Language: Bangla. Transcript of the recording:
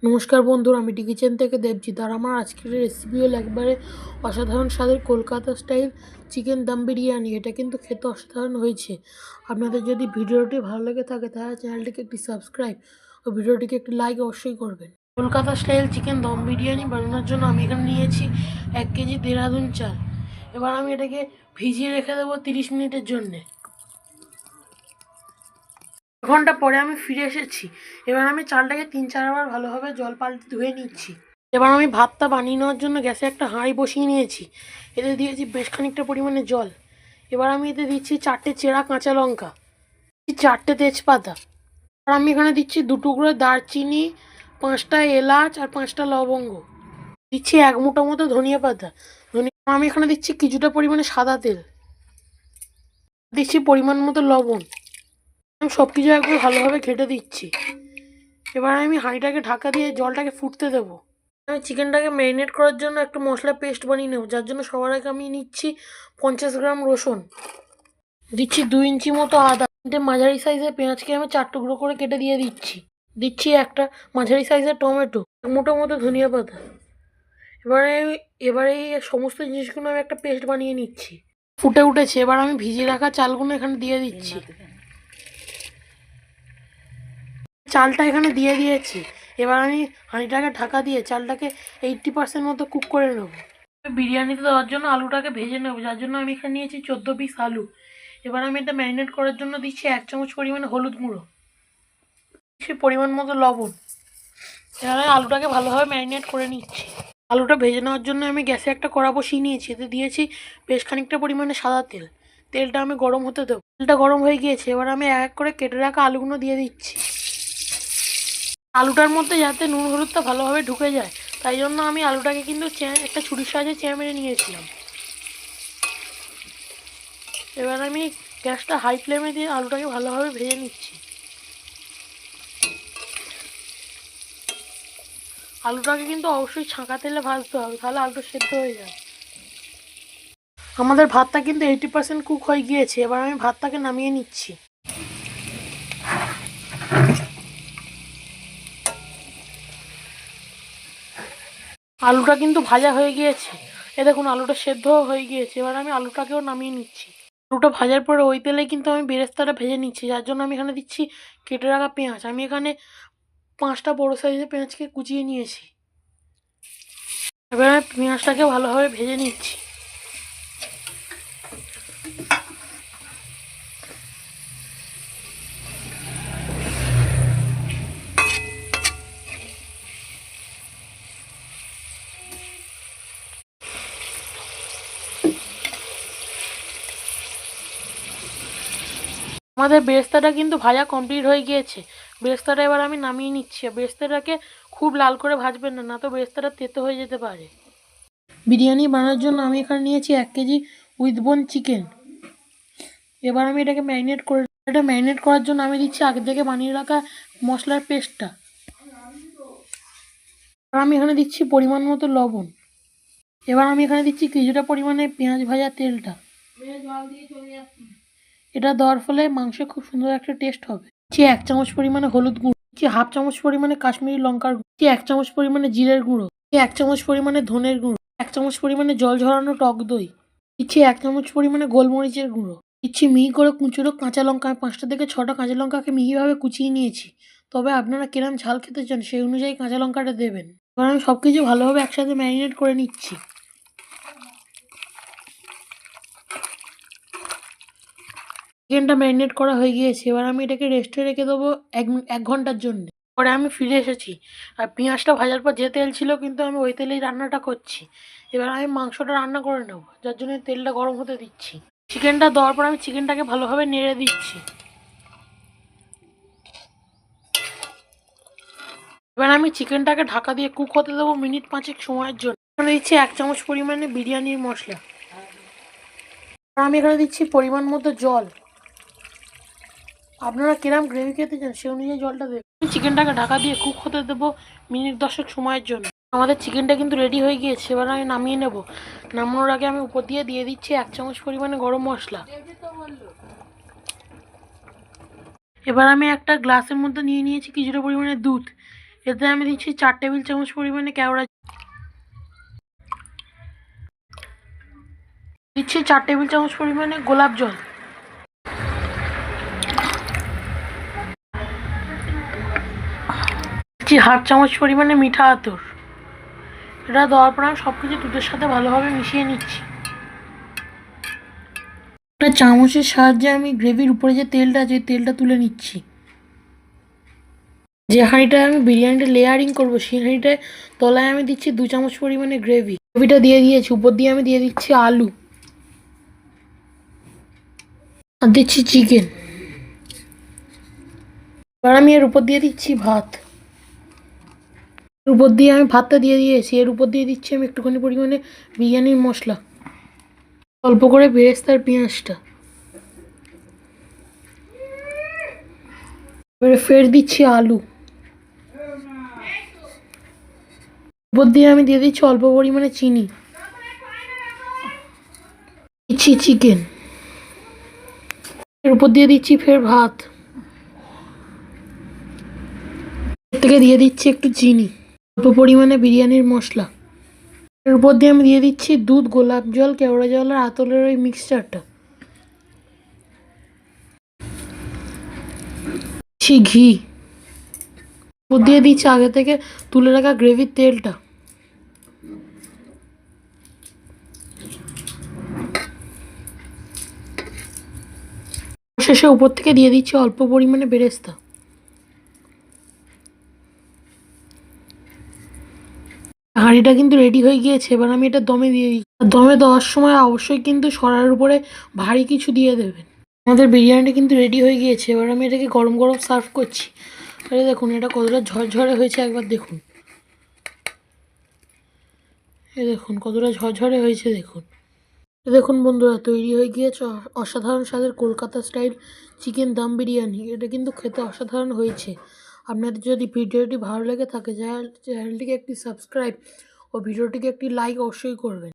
নমস্কার বন্ধুরা, আমি ডি কিচেন থেকে দেবজিৎ। আর আমার আজকের রেসিপি হলো একবারে অসাধারণ স্বাদের কলকাতা স্টাইল চিকেন দম বিরিয়ানি। এটা কিন্তু খেতে অসাধারণ হয়েছে। আপনাদের যদি ভিডিওটি ভালো লেগে থাকে তাহলে চ্যানেলটিকে একটি সাবস্ক্রাইব ও ভিডিওটিকে একটি লাইক অবশ্যই করবেন। কলকাতা স্টাইল চিকেন দম বিরিয়ানি বানানোর জন্য আমি এখানে নিয়েছি 1 কেজি দেরাদুন চাল। এবার আমি এটাকে ভিজিয়ে রেখে দেবো 30 মিনিটের জন্যে। ঘন্টা পরে আমি ফিরে এসেছি। এবার আমি চালটাকে 3-4 বার ভালোভাবে জল পাল্টে ধুয়ে নিচ্ছি। এবার আমি ভাতটা বানিয়ে নেওয়ার জন্য গ্যাসে একটা হাঁড়ি বসিয়ে নিয়েছি। এতে দিয়েছি বেশ খানিকটা পরিমাণে জল। এবার আমি এতে দিচ্ছি 4টে চেরা কাঁচা লঙ্কা, 4টে তেজপাতা, আর আমি এখানে দিচ্ছি 2 টুকরো দারচিনি, 5টা এলাচ আর 5টা লবঙ্গ। দিচ্ছি 1 মুঠো মতো ধনিয়া পাতা। আমি এখানে দিচ্ছি কিছুটা পরিমাণে সাদা তেল, দিচ্ছি পরিমাণ মতো লবণ। আমি সব কিছু একবার ভালোভাবে ঘেটে দিচ্ছি। এবার আমি হাঁড়িটাকে ঢাকা দিয়ে জলটাকে ফুটতে দেবো। আমি চিকেনটাকে ম্যারিনেট করার জন্য একটা মশলা পেস্ট বানিয়ে নেব, যার জন্য সবার আগে আমি নিচ্ছি 50 গ্রাম রসুন, দিচ্ছি 2 ইঞ্চি মতো আদা, 3টে মাঝারি সাইজের পেঁয়াজকে আমি 4 টুকরো করে কেটে দিয়ে দিচ্ছি একটা মাঝারি সাইজের টমেটো, 1 মুঠো মতো ধনিয়া পাতা। এবারে এই সমস্ত জিনিসগুলো আমি একটা পেস্ট বানিয়ে নিচ্ছি। ফুটে উঠেছে, এবার আমি ভিজিয়ে রাখা চালগুলো এখানে দিয়ে দিচ্ছি। চালটা এখানে দিয়ে দিয়েছি। এবার আমি হাঁড়িটাকে ঢাকা দিয়ে চালটাকে 80% মতো কুক করে নেব। বিরিয়ানিতে দেওয়ার জন্য আলুটাকে ভেজে নেব, যার জন্য আমি এখানে নিয়েছি 14 পিস আলু। এবার আমি এটা ম্যারিনেট করার জন্য দিচ্ছি 1 চামচ পরিমাণে হলুদ গুঁড়ো, দিচ্ছি পরিমাণ মতো লবণ। এবারে আলুটাকে ভালোভাবে ম্যারিনেট করে নিচ্ছি। আলুটা ভেজে নেওয়ার জন্য আমি গ্যাসে একটা কড়া বসিয়ে নিয়েছি। এতে দিয়েছি বেশ খানিকটা পরিমাণে সাদা তেল। তেলটা আমি গরম হতে দেবো। তেলটা গরম হয়ে গিয়েছে, এবার আমি এক করে কেটে রাখা আলুগুলো দিয়ে দিচ্ছি। আলুটার মধ্যে যাতে নুন হলুদটা ভালোভাবে ঢুকে যায়, তাই জন্য আমি আলুটাকে কিন্তু একটা ছুরির সাহায্যে চেঁচে মেরে নিয়েছিলাম। এবার আমি গ্যাসটা হাই ফ্লেমে দিয়ে আলুটাকে ভালোভাবে ভেজে নিচ্ছি। আলুটাকে কিন্তু অবশ্যই ছাঁকা তেলে ভাজতে হবে, তাহলে আলুটা সেদ্ধ হয়ে যায়। আমাদের ভাতটা কিন্তু 80% কুক হয়ে গিয়েছে। এবার আমি ভাতটাকে নামিয়ে নিচ্ছি। আলুটা কিন্তু ভাজা হয়ে গিয়েছে। দেখুন আলুটা সেদ্ধ হয়ে গিয়েছে। এবার আমি আলুটাকেও নামিয়ে নিচ্ছি। আলুটা ভাজার পরে ওই তেলে কিন্তু আমি বেরেস্তাটা ভেজে নিচ্ছি, যার জন্য আমি এখানে দিচ্ছি কেটে রাখা পেঁয়াজ। আমি এখানে 5টা বড় সাইজের পেঁয়াজকে কুচিয়ে নিয়েছি। এবার আমি পেঁয়াজটাকে ভালোভাবে ভেজে নিচ্ছি। আমাদের বেরেস্তাটা কিন্তু ভাজা কমপ্লিট হয়ে গিয়েছে। বেরেস্তাটা এবার আমি নামিয়ে নিচ্ছি। বেরেস্তাটাকে খুব লাল করে ভাজবেন না, না তো বেরেস্তাটা তেতো হয়ে যেতে পারে। বিরিয়ানি বানানোর জন্য আমি এখানে নিয়েছি 1 কেজি উইথ বোন চিকেন। এবার আমি এটাকে ম্যারিনেট করার জন্য আমি দিচ্ছি আগে থেকে বানিয়ে রাখা মশলার পেস্টটা। আর আমি এখানে দিচ্ছি পরিমাণ মতো লবণ। এবার আমি এখানে দিচ্ছি কিছুটা পরিমাণে পেঁয়াজ ভাজা তেলটা। এটা দেওয়ার ফলে মাংসে খুব সুন্দর একটা টেস্ট হবে। দিচ্ছি 1 চামচ পরিমাণে হলুদ গুঁড়ো, দিচ্ছি 1/2 চামচ পরিমাণে কাশ্মীরি লঙ্কার গুঁড়ো, দিচ্ছি 1 চামচ পরিমাণে জিরের গুঁড়ো, দিচ্ছি 1 চামচ পরিমাণে ধনের গুঁড়ো, 1 চামচ পরিমাণে জল ঝরানো টক দই, দিচ্ছি 1 চামচ পরিমাণে গোলমরিচের গুঁড়ো, দিচ্ছি মিহি করে কুচনো কাঁচা লঙ্কা। আমি 5টা থেকে 6টা কাঁচা লঙ্কাকে মিহিভাবে কুচিয়ে নিয়েছি। তবে আপনারা কিরম ঝাল খেতে চান সেই অনুযায়ী কাঁচা লঙ্কাটা দেবেন। এবার আমি সব কিছু ভালোভাবে একসাথে ম্যারিনেট করে নিচ্ছি। চিকেনটা ম্যারিনেট করা হয়ে গিয়েছে। এবার আমি এটাকে রেস্টে রেখে দেবো 1 ঘন্টার জন্য। পরে আমি ফিরে এসেছি। আর পেঁয়াজটা ভাজার পর যে তেল ছিল কিন্তু আমি ওই তেলেই রান্নাটা করছি। এবার আমি মাংসটা রান্না করে নেব, যার জন্য তেলটা গরম হতে দিচ্ছি। চিকেনটা দেওয়ার পর আমি চিকেনটাকে ভালোভাবে নেড়ে দিচ্ছি। এবার আমি চিকেনটাকে ঢাকা দিয়ে কুক হতে দেবো মিনিট 5 সময়ের জন্য। এখানে দিচ্ছি 1 চামচ পরিমাণে বিরিয়ানির মশলা। আর আমি এখানে দিচ্ছি পরিমাণ মতো জল। আপনারা কিরম গ্রেভি খেতে চান সেই অনুযায়ী জলটা দেবেন। চিকেনটাকে ঢাকা দিয়ে কুক হতে দেবো মিনিট 10 সময়ের জন্য। আমাদের চিকেনটা কিন্তু রেডি হয়ে গিয়েছে। এবার আমি নামিয়ে নেব। নামানোর আগে আমি উপর দিয়ে দিচ্ছি 1 চামচ পরিমাণে গরম মশলা। এবার আমি একটা গ্লাসের মধ্যে নিয়ে নিয়েছি কিছুটা পরিমাণে দুধ। এতে আমি দিচ্ছি 4 টেবিল চামচ পরিমাণে কেওড়া, দিচ্ছি 4 টেবিল চামচ পরিমাণে গোলাপ জল, দিচ্ছি হাফ চামচ পরিমাণে মিঠা আতর। এটা দেওয়ার পর আমি সব কিছু দুধের সাথে ভালোভাবে মিশিয়ে নিচ্ছি। একটা চামচের সাহায্যে আমি গ্রেভির উপরে যে তেলটা আছে তেলটা তুলে নিচ্ছি। যে হাঁড়িটায় আমি বিরিয়ানিটা লেয়ারিং করবো সেই হাঁড়িটায় তলায় আমি দিচ্ছি 2 চামচ পরিমাণে গ্রেভিটা দিয়ে দিয়েছি। উপর দিয়ে আমি দিয়ে দিচ্ছি আলু, আর দিচ্ছি চিকেন। এবার আমি এর উপর দিয়ে দিচ্ছি ভাত, এর উপর দিয়ে আমি ভাতটা দিয়ে দিয়েছি। এর উপর দিয়ে দিচ্ছি আমি একটুখানি পরিমাণে বিরিয়ানির মশলা, অল্প করে বেরেস্তার পেঁয়াজটা, এবারে ফের দিচ্ছি আলু, উপর দিয়ে আমি দিয়ে দিচ্ছি অল্প পরিমাণে চিনি, দিচ্ছি চিকেন, এর উপর দিয়ে দিচ্ছি ফের ভাত, এর থেকে দিয়ে দিচ্ছি একটু চিনি, অল্প পরিমাণে বিরিয়ানির মশলা, এর উপর দিয়ে আমি দিয়ে দিচ্ছি দুধ, গোলাপ জল, কেওড়া জল আর আতলের ওই মিক্সচারটা, দিচ্ছি ঘি, উপর দিয়ে দিচ্ছি আগে থেকে তুলে রাখা গ্রেভির তেলটা, শেষে উপর থেকে দিয়ে দিচ্ছি অল্প পরিমাণে বেরেস্তা। হাঁড়িটা কিন্তু রেডি হয়ে গিয়েছে। এবার আমি এটা দমে দিয়ে দিই। দমে দেওয়ার সময় অবশ্যই কিন্তু সরার উপরে ভারী কিছু দিয়ে দেবেন। আমাদের বিরিয়ানিটা কিন্তু রেডি হয়ে গিয়েছে। এবার আমি এটাকে গরম গরম সার্ভ করছি। আরে দেখুন এটা কতটা ঝরঝরে হয়েছে, একবার দেখুন। এ দেখুন কতটা ঝরঝরে হয়েছে, দেখুন। দেখুন বন্ধুরা, তৈরি হয়ে গিয়েছে অসাধারণ স্বাদের কলকাতা স্টাইল চিকেন দম বিরিয়ানি। এটা কিন্তু খেতে অসাধারণ হয়েছে। আপনাদের যদি ভিডিওটি ভালো লেগে থাকে চ্যানেলটিকে একটি সাবস্ক্রাইব ও ভিডিওটিকে একটি লাইক অবশ্যই করবেন।